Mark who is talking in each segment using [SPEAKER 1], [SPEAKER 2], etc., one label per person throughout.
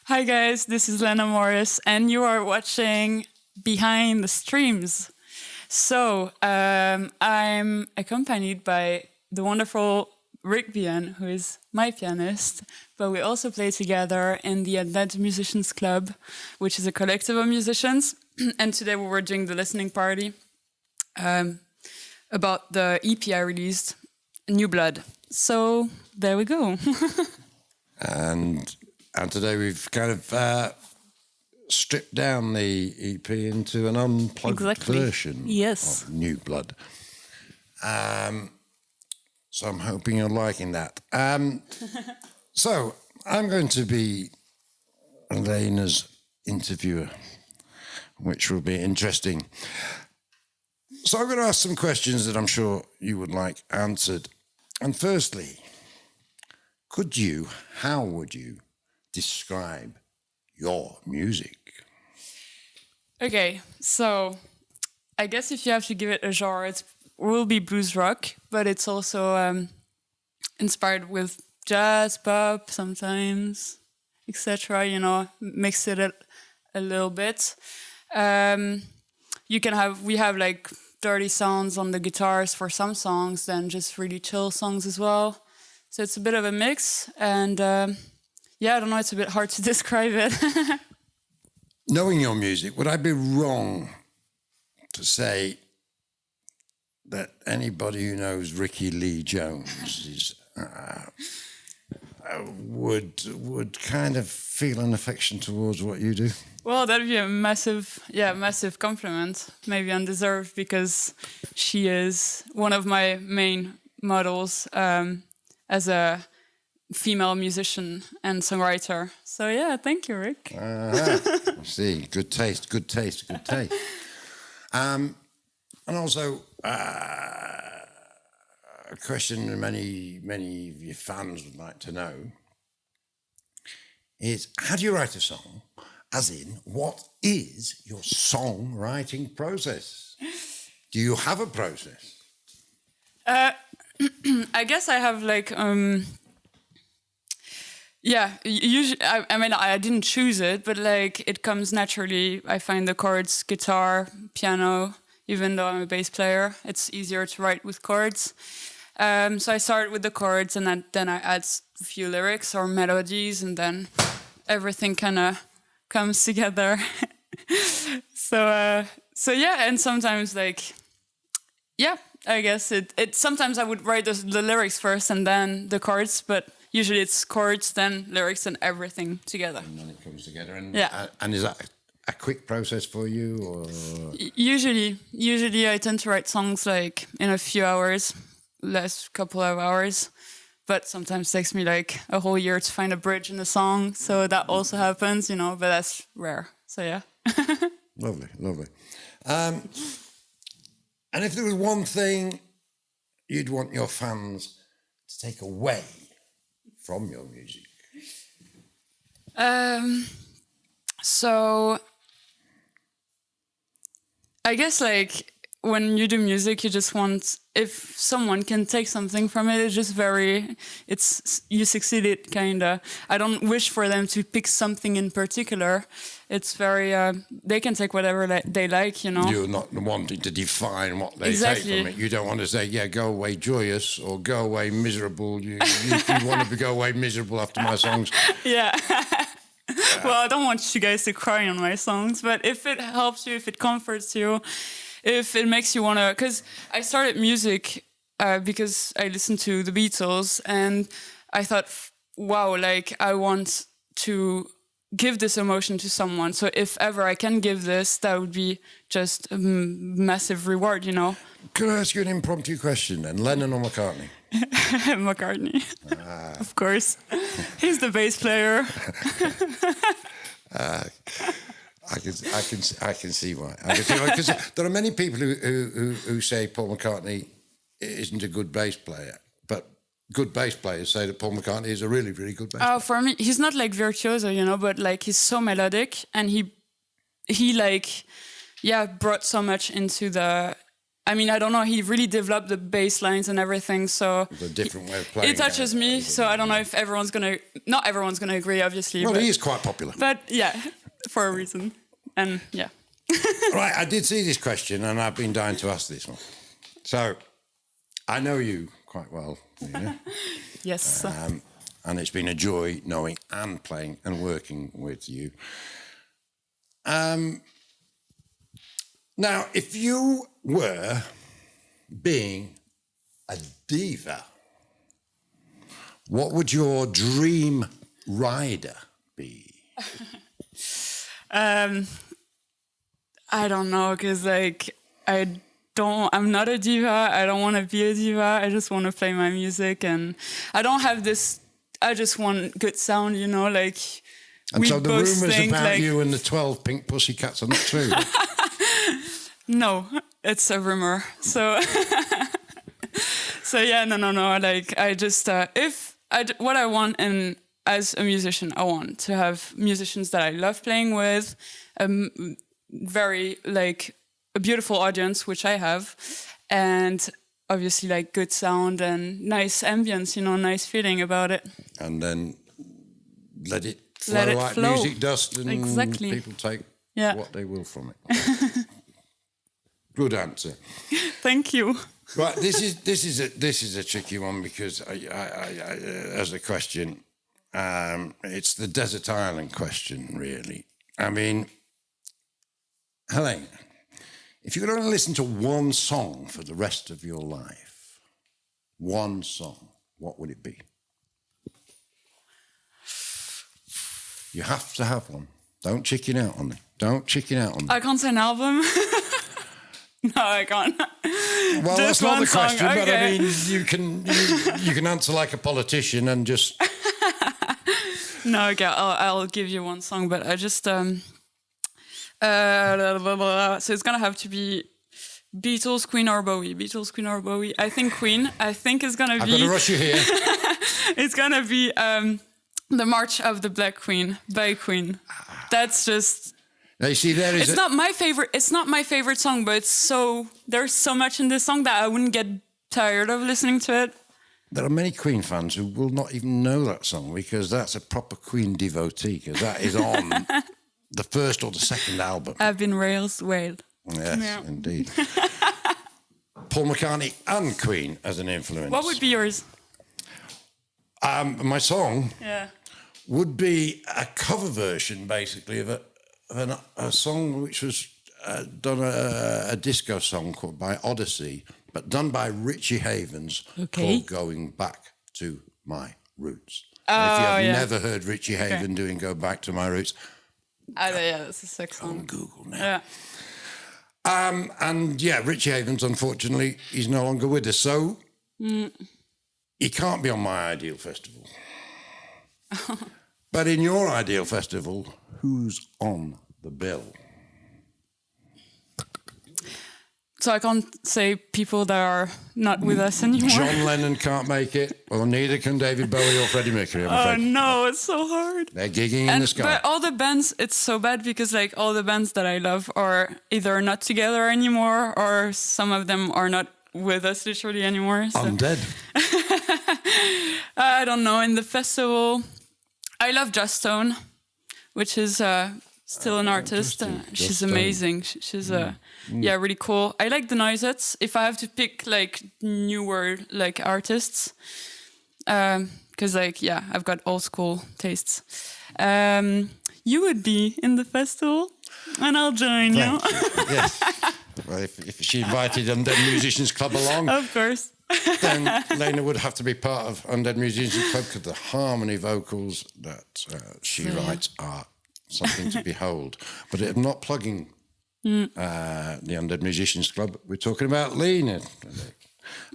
[SPEAKER 1] Hi guys, this is Lena Morris, and you are watching Behind the Streams. So I'm accompanied by the wonderful Rick Beahan, who is my pianist, but we also play together in the Advent Musicians Club, which is a collective of musicians. And today we were doing the listening party about the EP I released, New Blood. So there we go.
[SPEAKER 2] And today we've kind of stripped down the EP into an unplugged version of New Blood. So I'm hoping you're liking that. So I'm going to be Lena's interviewer, which will be interesting. So I'm going to ask some questions that I'm sure you would like answered. And firstly, how would you describe your music?
[SPEAKER 1] Okay, so I guess if you have to give it a genre, it will be blues rock, but it's also inspired with jazz, pop sometimes, etc. You know, mix it a little bit. We have like dirty sounds on the guitars for some songs, then just really chill songs as well. So it's a bit of a mix, and I don't know, it's a bit hard to describe it.
[SPEAKER 2] Knowing your music, would I be wrong to say that anybody who knows Ricky Lee Jones is, would kind of feel an affection towards what you do?
[SPEAKER 1] Well, that'd be a massive compliment, maybe undeserved, because she is one of my main models as a female musician and songwriter. So yeah, thank you, Rick.
[SPEAKER 2] See, good taste. And also, a question many of your fans would like to know is, how do you write a song? As in, what is your songwriting process? Do you have a process?
[SPEAKER 1] I guess I have like... usually, I didn't choose it, but like it comes naturally. I find the chords, guitar, piano, even though I'm a bass player, it's easier to write with chords. So I start with the chords, and then I add a few lyrics or melodies, and then everything kind of comes together. So yeah, and sometimes I guess it sometimes I would write the lyrics first and then the chords, but usually it's chords, then lyrics, and everything together.
[SPEAKER 2] And then it comes together.
[SPEAKER 1] And
[SPEAKER 2] is that a quick process for you, or?
[SPEAKER 1] Usually I tend to write songs like in a few hours, last couple of hours, but sometimes it takes me like a whole year to find a bridge in a song. So that also happens, but that's rare. So yeah.
[SPEAKER 2] Lovely. And if there was one thing you'd want your fans to take away from your music?
[SPEAKER 1] So I guess like when you do music, you just want, if someone can take something from it, you succeeded kinda. I don't wish for them to pick something in particular. It's very, they can take whatever they like,
[SPEAKER 2] You're not wanting to define what they take from it. You don't want to say, yeah, go away joyous or go away miserable. You want to go away miserable after my songs.
[SPEAKER 1] Yeah. Well, I don't want you guys to cry on my songs, but if it helps you, if it comforts you, if it makes you want to... Because I started music because I listened to the Beatles, and I thought, wow, like I want to give this emotion to someone. So if ever I can give this, that would be just a massive reward,
[SPEAKER 2] Could I ask you an impromptu question then? Lennon or McCartney?
[SPEAKER 1] McCartney, of course. He's the bass player.
[SPEAKER 2] I can see why. Because there are many people who say Paul McCartney isn't a good bass player, but good bass players say that Paul McCartney is a really, really good bass player.
[SPEAKER 1] For me, he's not like virtuoso, but like he's so melodic, and he brought so much into I mean, I don't know. He really developed the bass lines and everything. So
[SPEAKER 2] It's a different way of playing.
[SPEAKER 1] it touches me. So I don't know if not everyone's gonna agree, obviously.
[SPEAKER 2] Well,
[SPEAKER 1] but,
[SPEAKER 2] he is quite popular.
[SPEAKER 1] But yeah, for a reason. And yeah.
[SPEAKER 2] Right, I did see this question, and I've been dying to ask this one. So, I know you quite well, Lena.
[SPEAKER 1] Yes.
[SPEAKER 2] And it's been a joy knowing and playing and working with you. Now, if you were being a diva, what would your dream rider be?
[SPEAKER 1] I don't know, because like I'm not a diva. I don't want to be a diva. I just want to play my music, and I don't have this. I just want good sound, you know, like.
[SPEAKER 2] And
[SPEAKER 1] we
[SPEAKER 2] so the
[SPEAKER 1] both
[SPEAKER 2] rumours
[SPEAKER 1] think,
[SPEAKER 2] about
[SPEAKER 1] like,
[SPEAKER 2] you and the 12 pink pussycats are not true.
[SPEAKER 1] No, it's a rumor. So, so yeah, no. Like, I just what I want as a musician, I want to have musicians that I love playing with, very like a beautiful audience, which I have, and obviously like good sound and nice ambience, you know, nice feeling about it.
[SPEAKER 2] And then let it flow. Music dust, and
[SPEAKER 1] exactly.
[SPEAKER 2] People take what they will from it. Good answer.
[SPEAKER 1] Thank you.
[SPEAKER 2] Right, this is a tricky one, because I as a question, it's the desert island question, really. I mean, Helena, if you could only listen to one song for the rest of your life, one song, what would it be? You have to have one. Don't chicken out on me.
[SPEAKER 1] I can't say an album. No, I can't.
[SPEAKER 2] Well, that's not the question,
[SPEAKER 1] okay.
[SPEAKER 2] but I mean, you can answer like a politician and just.
[SPEAKER 1] No, okay, I'll give you one song, but I just so it's gonna have to be Beatles, Queen or Bowie. Beatles, Queen or Bowie. I think Queen. I think is gonna be.
[SPEAKER 2] I'm gonna rush you here.
[SPEAKER 1] It's gonna be The March of the Black Queen by Queen. That's just.
[SPEAKER 2] Now you see,
[SPEAKER 1] it's not my favorite. It's not my favorite song, but there's so much in this song that I wouldn't get tired of listening to it.
[SPEAKER 2] There are many Queen fans who will not even know that song, because that's a proper Queen devotee, because that is on the first or the second album.
[SPEAKER 1] I've been rails wailed.
[SPEAKER 2] Yes, indeed. Paul McCartney and Queen as an influence.
[SPEAKER 1] What would be yours?
[SPEAKER 2] My song
[SPEAKER 1] Yeah.
[SPEAKER 2] would be a cover version, basically, of a song which was done, a disco song called by Odyssey, but done by Richie Havens, called Going Back to My Roots. And if you have never heard Richie Haven doing Go Back to My Roots,
[SPEAKER 1] that's a sick song.
[SPEAKER 2] on Google now.
[SPEAKER 1] Yeah.
[SPEAKER 2] And yeah, Richie Havens, unfortunately, he's no longer with us, so he can't be on my ideal festival. But in your ideal festival, who's on the bill?
[SPEAKER 1] So I can't say people that are not with us anymore.
[SPEAKER 2] John Lennon can't make it, or neither can David Bowie or Freddie Mercury, I'm afraid.
[SPEAKER 1] Oh no, it's so hard.
[SPEAKER 2] They're gigging in the sky.
[SPEAKER 1] But all the bands, it's so bad, because like all the bands that I love are either not together anymore, or some of them are not with us literally anymore. So.
[SPEAKER 2] Undead.
[SPEAKER 1] I don't know. In the festival, I love Just Stone, which is still an artist. She's amazing. She's really cool. I like the Noisettes. If I have to pick like newer like artists, because I've got old school tastes. You would be in the festival, and I'll join you.
[SPEAKER 2] Yes. Well, if she invited Undead Musicians Club along,
[SPEAKER 1] of course.
[SPEAKER 2] then Lena would have to be part of Undead Musicians Club, because the harmony vocals that she writes are something to behold. But I'm not plugging the Undead Musicians Club. We're talking about Lena.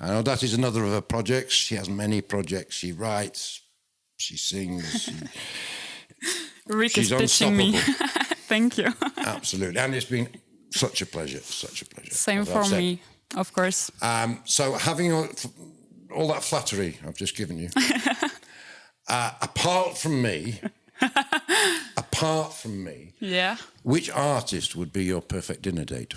[SPEAKER 2] I know that is another of her projects. She has many projects. She writes, she sings.
[SPEAKER 1] Rick
[SPEAKER 2] she's
[SPEAKER 1] is pitching me. Thank you.
[SPEAKER 2] Absolutely. And it's been such a pleasure.
[SPEAKER 1] Same for me. Of course.
[SPEAKER 2] So having all that flattery I've just given you, apart from me,
[SPEAKER 1] yeah,
[SPEAKER 2] which artist would be your perfect dinner date?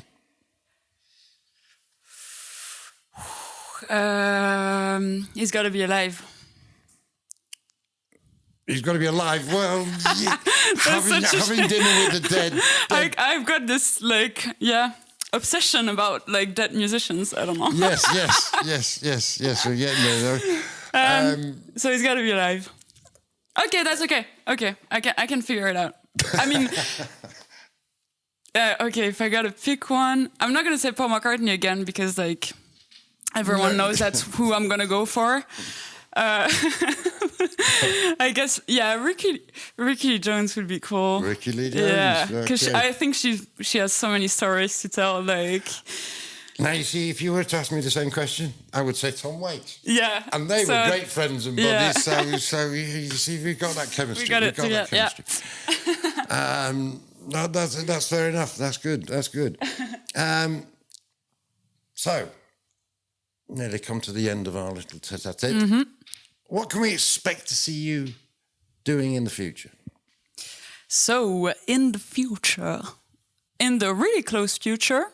[SPEAKER 1] He's got to be alive.
[SPEAKER 2] He's got to be alive. Well, having dinner with the dead.
[SPEAKER 1] I've got this obsession about like dead musicians. I don't know.
[SPEAKER 2] Yes. We're getting there.
[SPEAKER 1] So he's got to be alive. Okay, that's okay. Okay, I can figure it out. I mean, okay, if I gotta pick one, I'm not gonna say Paul McCartney again because like everyone knows that's who I'm gonna go for. I guess, Ricky Jones would be cool.
[SPEAKER 2] Ricky Lee Jones.
[SPEAKER 1] Yeah, because I think she has so many stories to tell. Like,
[SPEAKER 2] now you see, if you were to ask me the same question, I would say Tom Waits.
[SPEAKER 1] Yeah,
[SPEAKER 2] and they were great friends and buddies. Yeah. So you see, we've got that chemistry. We've got that chemistry. Yeah. No, that's fair enough. That's good. So, nearly come to the end of our little tete-a-tete. Mm-hmm. What can we expect to see you doing in the future?
[SPEAKER 1] So, in the future, in the really close future,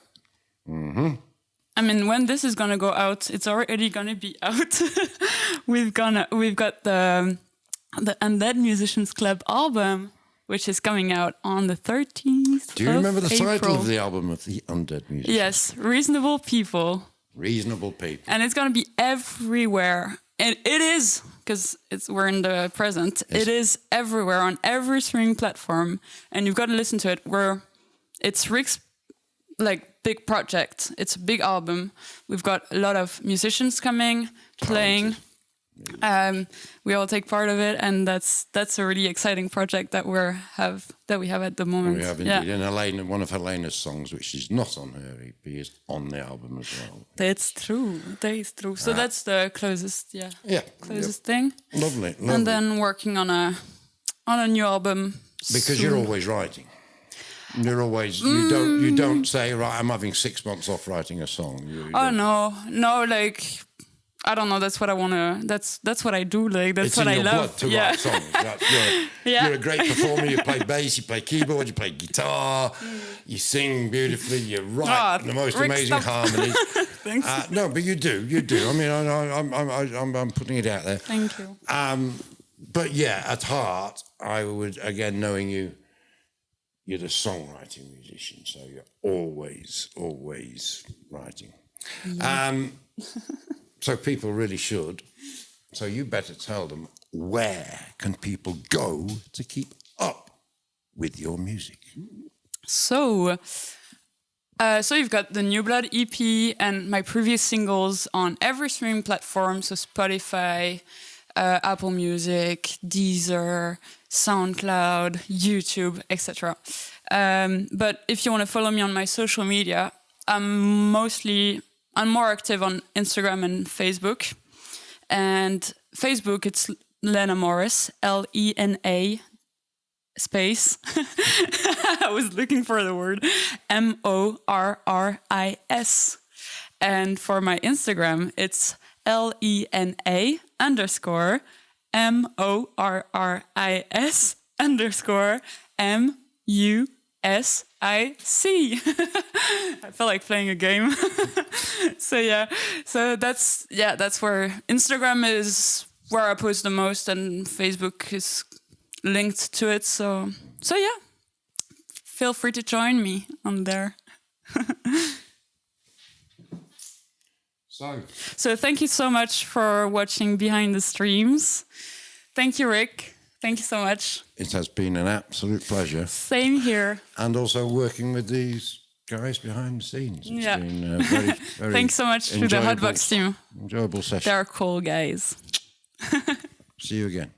[SPEAKER 1] I mean, when this is gonna go out, it's already gonna be out. We've got the Undead Musicians Club album, which is coming out on the 13th.
[SPEAKER 2] Do you remember the title of the album of the Undead Musicians?
[SPEAKER 1] Yes, Reasonable People.
[SPEAKER 2] Reasonable People. And
[SPEAKER 1] it's gonna be everywhere. And it is, because we're in the present, yes. It is everywhere on every streaming platform. And you've got to listen to it. It's Rick's big project. It's a big album. We've got a lot of musicians coming, playing. We all take part of it, and that's a really exciting project that we have at the moment.
[SPEAKER 2] We have indeed. Yeah. And one of Lena's songs, which is not on her EP, is on the album as well.
[SPEAKER 1] That's true. So that's the closest thing.
[SPEAKER 2] Lovely.
[SPEAKER 1] And then working on a new album.
[SPEAKER 2] Because soon. You're always writing. You're always you don't say, right, I'm having 6 months off writing a song.
[SPEAKER 1] No, like, I don't know. That's what I want to. That's what I do. Like, that's what I love.
[SPEAKER 2] It's in your blood to write songs. You're a great performer. You play bass. You play keyboard. You play guitar. You sing beautifully. You write the most amazing harmonies.
[SPEAKER 1] Thanks.
[SPEAKER 2] No, but you do. I mean, I'm putting it out there.
[SPEAKER 1] Thank you.
[SPEAKER 2] But yeah, at heart, I would, again, knowing you, you're the songwriting musician, so you're always writing. Yeah. So people really should. So you better tell them, where can people go to keep up with your music?
[SPEAKER 1] So you've got the New Blood EP and my previous singles on every streaming platform, so Spotify, Apple Music, Deezer, SoundCloud, YouTube, etc. But if you want to follow me on my social media, I'm more active on Instagram and Facebook. And Facebook, it's Lena Morris, Lena space. I was looking for the word Morris. And for my Instagram, it's Lena_Morris_MUSIC. I feel like playing a game. So that's where Instagram is where I post the most, and Facebook is linked to it. So yeah, feel free to join me on there. So thank you so much for watching Behind the Streams. Thank you, Rick. Thank you so much.
[SPEAKER 2] It has been an absolute pleasure.
[SPEAKER 1] Same here.
[SPEAKER 2] And also working with these guys behind the scenes. It's been very, very
[SPEAKER 1] Thanks so much to the Hotbox team.
[SPEAKER 2] Enjoyable session.
[SPEAKER 1] They're cool guys.
[SPEAKER 2] See you again.